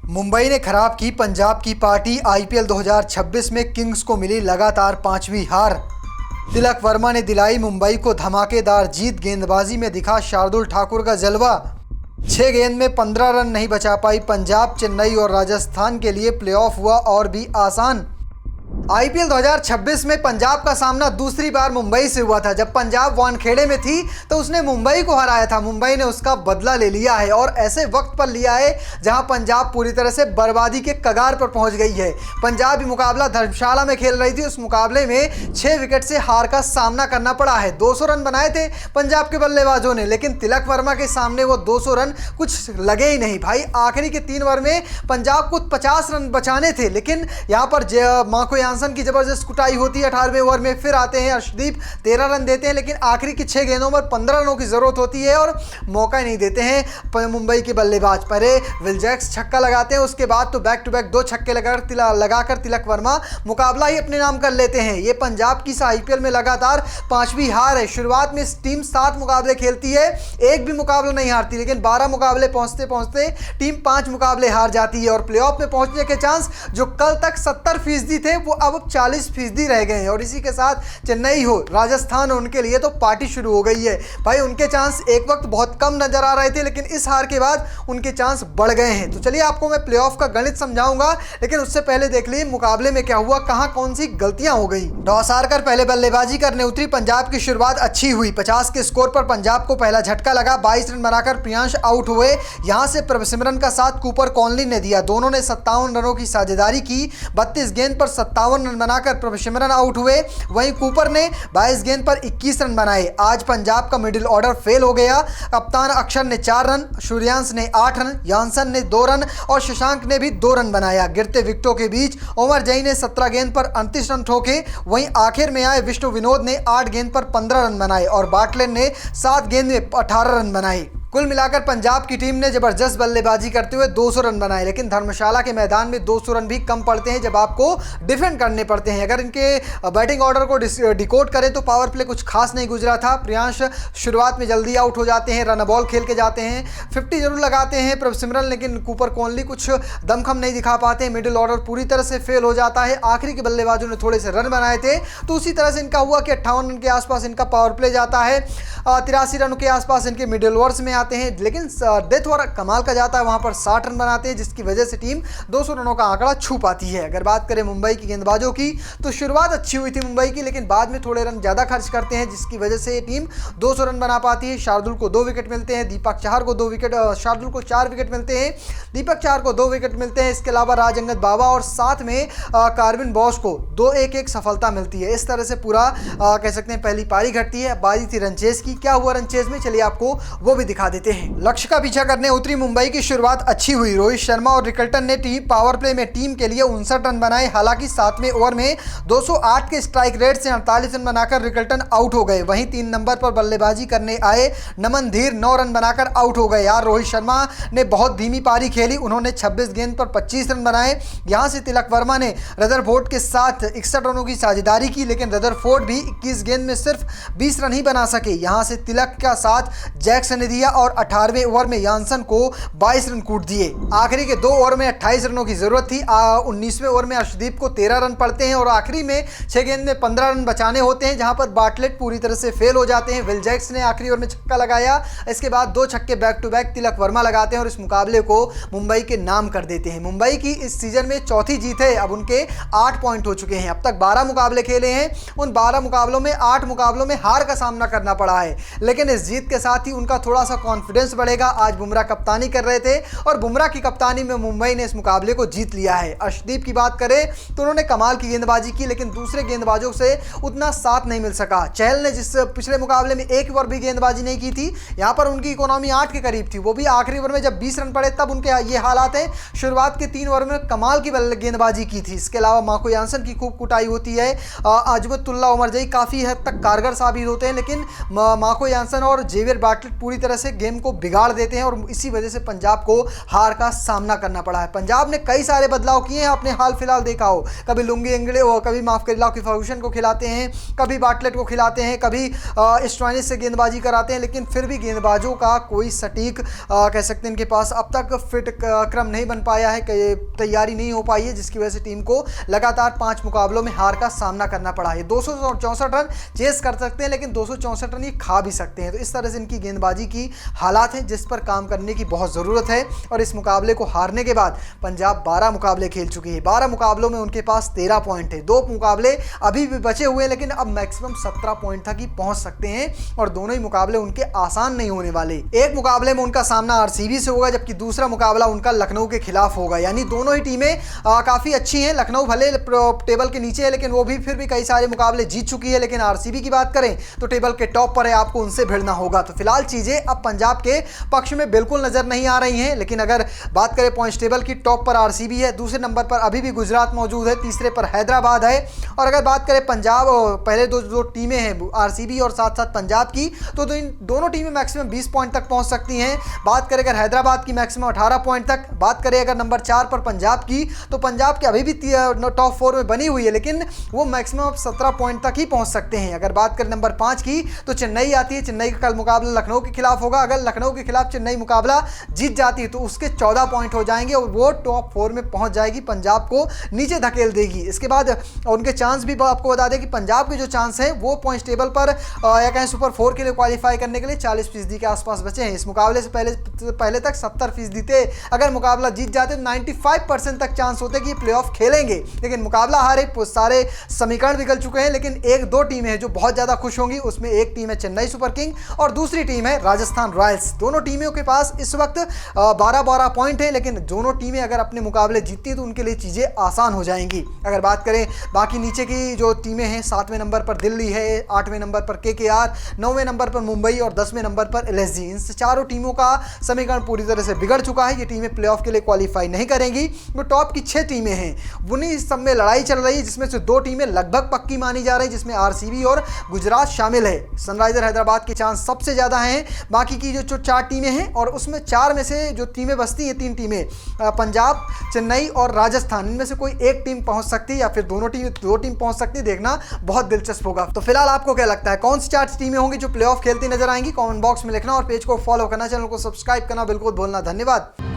मुंबई ने खराब की पंजाब की पार्टी। आईपीएल 2026 में किंग्स को मिली लगातार 5वीं हार। तिलक वर्मा ने दिलाई मुंबई को धमाकेदार जीत। गेंदबाजी में दिखा शार्दुल ठाकुर का जलवा। 6 गेंद में 15 रन नहीं बचा पाई पंजाब। चेन्नई और राजस्थान के लिए प्लेऑफ हुआ और भी आसान। आईपीएल 2026 में पंजाब का सामना दूसरी बार मुंबई से हुआ था। जब पंजाब वानखेड़े में थी तो उसने मुंबई को हराया था। मुंबई ने उसका बदला ले लिया है और ऐसे वक्त पर लिया है जहां पंजाब पूरी तरह से बर्बादी के कगार पर पहुंच गई है। पंजाब भी मुकाबला धर्मशाला में खेल रही थी। उस मुकाबले में 6 विकेट से हार का सामना करना पड़ा है। 200 रन बनाए थे पंजाब के बल्लेबाजों ने, लेकिन तिलक वर्मा के सामने वो 200 रन कुछ लगे ही नहीं भाई। आखिरी के 3 ओवर में पंजाब को 50 रन बचाने थे, लेकिन यहाँ पर माको यानसन की जबरदस्त कुटाई होती है। 18वें ओवर में फिर आते हैं अर्शदीप, 13 रन देते हैं, लेकिन आखिरी की 6 गेंदों पर 15 रनों की जरूरत होती है और मौका नहीं देते हैं मुंबई के बल्लेबाज। पहले विल जैक्स छक्का लगाते हैं, उसके बाद तो बैक टू बैक 2 छक्के लगाकर तिलक वर्मा मुकाबला ही अपने नाम कर लेते हैं। ये पंजाब की आईपीएल में लगातार 5वीं हार है। शुरुआत में टीम 7 मुकाबले खेलती है, एक भी मुकाबला नहीं हारती, लेकिन 12 मुकाबले पहुंचते पहुंचते टीम 5 मुकाबले हार जाती है और प्लेऑफ में पहुंचने के चांस जो कल तक 70% थे वो अब 40% रह गए हैं। और इसी के साथ चेन्नई हो, राजस्थान हो, उनके लिए तो पार्टी शुरू हो गई है भाई। उनके चांस एक वक्त बहुत कम नजर आ रहे थे, लेकिन इस हार के बाद उनके चांस बढ़ गए हैं। तो चलिए आपको मैं प्लेऑफ का गणित समझाऊंगा, लेकिन उससे पहले देख लीजिए मुकाबले में क्या हुआ, कहां कौन सी गलतियां हो गई। टॉस हारकर पहले बल्लेबाजी करने उतरी पंजाब की शुरुआत अच्छी हुई। 50 के स्कोर पर पंजाब को पहला झटका लगा। 22 रन बनाकर प्रियांश आउट हुए। यहां से प्रभसिमरन का साथ कूपर कॉनली ने दिया। दोनों ने 57 रनों की साझेदारी की। 32 गेंद पर 57 रन बनाकर प्रभसिमरन आउट हुए। वहीं कूपर ने 22 गेंद पर 21 रन बनाए। आज पंजाब का मिडिल ऑर्डर फेल हो गया। कप्तान अक्षर ने 4 रन, सूर्यांश ने 8 रन, यानसन ने 2 रन और शशांक ने भी 2 रन बनाया। गिरते विकेटों के बीच ओमर जई ने 17 गेंद पर 38 रन ठोके। वहीं आखिर में आए विष्णु विनोद ने 8 गेंद पर 15 रन बनाए और बाटलैंड ने 7 गेंद में 18 रन बनाए। कुल मिलाकर पंजाब की टीम ने जबरदस्त बल्लेबाजी करते हुए 200 रन बनाए, लेकिन धर्मशाला के मैदान में 200 रन भी कम पड़ते हैं जब आपको डिफेंड करने पड़ते हैं। अगर इनके बैटिंग ऑर्डर को डिकोड करें तो पावर प्ले कुछ खास नहीं गुजरा था। प्रियांश शुरुआत में जल्दी आउट हो जाते हैं, रन बॉल खेल के जाते हैं, 50 जरूर लगाते हैं प्रभसिमरन, लेकिन कूपर कॉनली कुछ दमखम नहीं दिखा पाते हैं। मिडिल ऑर्डर पूरी तरह से फेल हो जाता है। आखिरी के बल्लेबाजों ने थोड़े से रन बनाए थे, तो उसी तरह से इनका हुआ कि 58 रन के आसपास इनका पावर प्ले जाता है। 83 रन के आसपास इनके मिडिल ओवर्स में आते हैं, लेकिन डेथ ओवर कमाल का जाता है, वहां पर 60 रन बनाते हैं, जिसकी वजह से टीम 200 रनों का आंकड़ा छू पाती है। अगर बात करें मुंबई की गेंदबाजों की तो शुरुआत अच्छी हुई थी मुंबई की, लेकिन बाद में थोड़े रन ज़्यादा खर्च करते हैं, जिसकी वजह से ये टीम 200 रन बना पाती है। शार्दुल को 2 विकेट मिलते हैं, दीपक चाहर को 2 विकेट, शार्दुल को 4 विकेट मिलते हैं, दीपक चाहर को 2 विकेट मिलते हैं। इसके अलावा राज अंगद बाबा और साथ में कार्विन बॉस को 2-1-1 सफलता मिलती है। इस तरह से पूरा कह सकते हैं पहली पारी घटती है। बारी थी रनचेज की। क्या हुआ रनचेज में, चलिए आपको वो भी दिखा देते हैं। लक्ष्य का पीछा करने उतरी मुंबई की शुरुआत अच्छी हुई। रोहित शर्मा और रिकल्टन ने पावर प्ले में टीम के लिए 59 रन बनाए। हालांकि 7वें ओवर में 208 के स्ट्राइक रेट से 48 रन बनाकर रिकल्टन आउट हो गए। वहीं 3 नंबर पर बल्लेबाजी करने आए नमन धीर 9 रन बनाकर आउट हो गए। यार रोहित शर्मा ने बहुत धीमी पारी खेली। उन्होंने 26 गेंद पर 25 रन बनाए। यहां से तिलक वर्मा ने रदरफोर्ड के साथ 61 रनों की साझेदारी की, लेकिन रदरफोर्ड भी 21 गेंद में सिर्फ 20 रन ही बना सके। यहां से तिलक का साथ जैक्स ने दिया और 18वें ओवर में यानसन को 22 रन कूट दिए। आखिरी के 2 ओवर में 28 रनों की जरूरत थी। 19वें ओवर में अर्शदीप को 13 रन पड़ते हैं और आखिरी में 6 गेंद में 15 रन बचाने होते हैं, जहां पर बाटलेट पूरी तरह से फेल हो जाते हैं। विल जैक्स ने आखिरी ओवर में छक्का लगाया। इसके बाद 2 छक्के back to back Tilak Varma लगाते हैं और इस मुकाबले को मुंबई के नाम कर देते हैं। मुंबई की इस सीजन में 4थी जीत है। अब उनके 8 पॉइंट हो चुके हैं। अब तक 12 मुकाबले खेले हैं। उन 12 मुकाबलों में 8 मुकाबलों में हार का सामना करना पड़ा है, लेकिन इस जीत के साथ ही उनका थोड़ा सा कॉन्फिडेंस बढ़ेगा। आज बुमराह कप्तानी कर रहे थे और बुमराह की कप्तानी में मुंबई ने इस मुकाबले को जीत लिया है। अर्शदीप की बात करें तो उन्होंने कमाल की गेंदबाजी की, लेकिन दूसरे गेंदबाजों से उतना साथ नहीं मिल सका। चहल ने जिस पिछले मुकाबले में एक ओवर भी गेंदबाजी नहीं की थी, यहां पर उनकी इकोनॉमी 8 के करीब थी, वो भी आखिरी ओवर में जब 20 रन पड़े तब उनके ये हालात हैं। शुरुआत के 3 ओवर में कमाल की गेंदबाजी की थी। इसके अलावा माको यानसन की खूब कुटाई होती है। अजमतुल्ला उमर जई काफ़ी हद तक कारगर साबित होते हैं, लेकिन माको यानसन और जेवियर बाटलेट पूरी तरह से गेम को बिगाड़ देते हैं और इसी वजह से पंजाब को हार का सामना करना पड़ा है। पंजाब ने कई सारे बदलाव किए हैं, आपने हाल फिलहाल देखा हो, कभी लुंगी एंगड़े हो, कभी माफ कर लॉकी फर्गूसन को खिलाते हैं, कभी बाटलेट को खिलाते हैं, कभी स्टॉइनिस से गेंदबाजी कराते हैं, लेकिन फिर भी गेंदबाजों का कोई सटीक कह सकते हैं इनके पास अब तक फिट क्रम नहीं बन पाया है, तैयारी नहीं हो पाई है, जिसकी वजह से टीम को लगातार 5 मुकाबलों में हार का सामना करना पड़ा है। 264 रन चेस कर सकते हैं, लेकिन 264 रन ये खा भी सकते हैं। तो इस तरह से इनकी गेंदबाजी की हालात हैं जिस पर काम करने की बहुत ज़रूरत है। और इस मुकाबले को हारने के बाद पंजाब 12 मुकाबले खेल चुकी है, 12 मुकाबलों में उनके पास 13 पॉइंट है। 2 मुकाबले अभी भी बचे हुए हैं, लेकिन अब मैक्सिमम 17 पॉइंट तक ही पहुंच सकते हैं और दोनों ही मुकाबले उनके आसान नहीं होने वाले। एक मुकाबले में उनका सामना आरसीबी से होगा, जबकि दूसरा मुकाबला उनका लखनऊ के खिलाफ होगा। यानी दोनों ही टीमें काफ़ी अच्छी हैं। लखनऊ भले टेबल के नीचे है, लेकिन वो भी फिर भी कई सारे मुकाबले जीत चुकी है, लेकिन आरसीबी की बात करें तो टेबल के टॉप पर है, आपको उनसे भिड़ना होगा। तो फिलहाल चीज़ें अब पंजाब के पक्ष में बिल्कुल नज़र नहीं आ रही हैं। लेकिन अगर बात करें पॉइंट्स टेबल की, टॉप पर आरसीबी है, दूसरे नंबर पर अभी भी गुजरात मौजूद है, तीसरे पर हैदराबाद है। और अगर बात करें पंजाब पहले दो टीमें हैं आरसीबी और साथ साथ पंजाब की, तो इन दोनों टीमें मैक्सिमम 20 पॉइंट तक पहुंच सकती हैं। बात करें अगर हैदराबाद की मैक्सिमम 18 पॉइंट तक। बात करें अगर नंबर 4 पर पंजाब की, तो पंजाब की अभी भी टॉप 4 में बनी हुई है, लेकिन वो मैक्सिमम 17 पॉइंट तक ही पहुंच सकते हैं। अगर बात करें नंबर 5 की, तो चेन्नई आती है। चेन्नई का कल मुकाबला लखनऊ के खिलाफ होगा। अगर लखनऊ के खिलाफ चेन्नई मुकाबला जीत जाती है तो उसके 14 पॉइंट हो जाएंगे और वो टॉप 4 में पहुंच जाएगी, पंजाब को नीचे धकेल देगी। इसके बाद उनके चांस भी आपको बता दें कि पंजाब के जो चांस हैं वो पॉइंट्स टेबल पर या कहें सुपर 4 के लिए क्वालिफाई करने के लिए 40% के आसपास बचे हैं। इस मुकाबले से पहले तक 70% थे। अगर मुकाबला जीत जाते तो 95% तक चांस होते कि प्ले ऑफ खेलेंगे, लेकिन मुकाबला हारे, सारे समीकरण बिगड़ चुके हैं। लेकिन एक दो टीमें हैं जो बहुत ज़्यादा खुश होंगी, उसमें एक टीम है चेन्नई सुपर किंग और दूसरी टीम है राजस्थान रॉयल्स। दोनों टीमों के पास इस वक्त 12-12 पॉइंट है, लेकिन दोनों टीमें अगर अपने मुकाबले जीतती हैं तो उनके लिए चीज़ें आसान हो जाएंगी। अगर बात करें बाकी नीचे की जो टीमें हैं, 7वें नंबर पर दिल्ली है, 8वें नंबर पर केकेआर, 9वें नंबर पर मुंबई और 10वें नंबर पर एलएसजी। इन चारों टीमों का समीकरण पूरी तरह से बिगड़ चुका है। ये टीमें प्लेऑफ के लिए क्वालिफाई नहीं करेंगी। तो टॉप की 6 टीमें हैं, उन्हीं सब में लड़ाई चल रही है, जिसमें से 2 टीमें लगभग पक्की मानी जा रही है, जिसमें आरसीबी और गुजरात शामिल है। सनराइजर हैदराबाद के चांस सबसे ज़्यादा हैं। बाकी की जो 4 टीमें हैं, और उसमें 4 में से जो टीमें बचती हैं, 3 टीमें पंजाब, चेन्नई और राजस्थान, इनमें से कोई एक टीम पहुंच सकती है या फिर दो टीम पहुंच सकती है। देखना बहुत दिलचस्प होगा। तो फिलहाल आपको क्या लगता है, कौन सी 4 टीमें होंगी जो प्लेऑफ खेलती नजर आएंगी? कमेंट बॉक्स में लिखना और पेज को फॉलो करना, चैनल को सब्सक्राइब करना बिल्कुल भूलना। धन्यवाद।